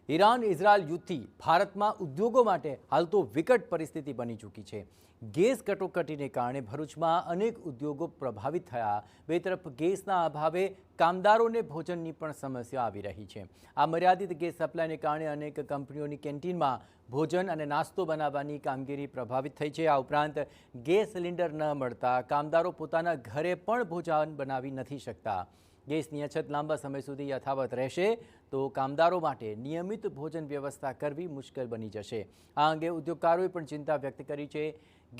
Iran Israel યુદ્ધથી ભારતમાં ઉદ્યોગો માટે હાલ તો વિકટ પરિસ્થિતિ બની ચૂકી છે। ગેસ કટોકટીને કારણે ભરૂચમાં અનેક ઉદ્યોગો પ્રભાવિત થયા। બે તરફ ગેસના અભાવે કામદારોને ભોજનની પણ સમસ્યા આવી રહી છે। આ મર્યાદિત ગેસ સપ્લાયને કારણે અનેક કંપનીઓની કેન્ટીનમાં ભોજન અને નાસ્તો બનાવવાની કામગીરી પ્રભાવિત થઈ છે। આ ઉપરાંત ગેસ સિલિન્ડર ન મળતા કામદારો પોતાના ઘરે પણ ભોજન બનાવી નથી શકતા। ગેસની અછત લાંબા સમય સુધી યથાવત રહેશે તો કામદારો માટે નિયમિત ભોજન વ્યવસ્થા કરવી મુશ્કેલ બની જશે। આ અંગે ઉદ્યોગકારોએ પણ ચિંતા વ્યક્ત કરી છે।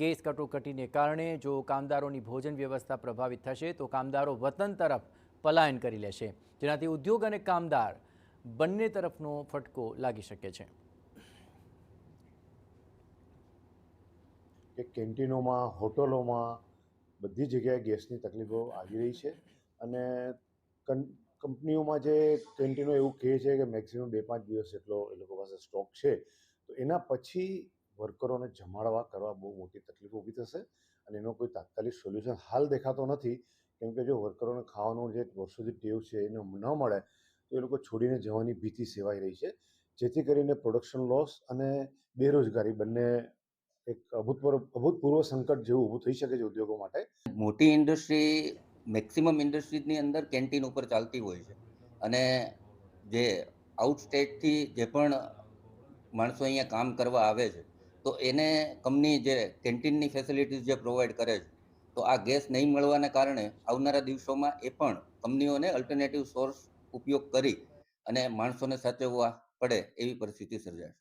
ગેસ કટોકટીને કારણે જો કામદારોની ભોજન વ્યવસ્થા પ્રભાવિત થશે તો કામદારો વતન તરફ પલાયન કરી લેશે, જેનાથી ઉદ્યોગ અને કામદાર બંને તરફનો ફટકો લાગી શકે છે। કે કેન્ટીનોમાં, હોટલોમાં બધી જગ્યાએ ગેસની તકલીફો આવી રહી છે અને કંપનીઓમાં જે કેન્ટીનો એવું કહે છે કે મેક્સિમમ 2-5 દિવસ એટલો એ લોકો પાસે સ્ટોક છે, તો એના પછી વર્કરોને જમાડવા કરવા બહુ મોટી તકલીફો ઊભી થશે અને એનો કોઈ તાત્કાલિક સોલ્યુશન હાલ દેખાતો નથી, કેમ કે જો વર્કરોને ખાવાનું જે વર્ષોથી ટેવ છે એને ન મળે તો એ લોકો છોડીને જવાની ભીતિ સેવાઈ રહી છે, જેથી કરીને પ્રોડક્શન લોસ અને બેરોજગારી બંને એક અભૂતપૂર્વ સંકટ જેવું ઊભું થઈ શકે છે ઉદ્યોગો માટે। મોટી ઇન્ડસ્ટ્રી મેક્સિમમ ઇન્ડસ્ટ્રીઝની અંદર કેન્ટીન ઉપર ચાલતી હોય છે અને જે આઉટ સ્ટેટથી જે પણ માણસો અહીંયા કામ કરવા આવે છે તો એને કંપની જે કેન્ટીનની ફેસિલિટીઝ જે પ્રોવાઈડ કરે છે, તો આ ગેસ નહીં મળવાના કારણે આવનારા દિવસોમાં એ પણ કંપનીઓને અલ્ટરનેટિવ સોર્સ ઉપયોગ કરી અને માણસોને સાચવવા પડે એવી પરિસ્થિતિ સર્જાશે।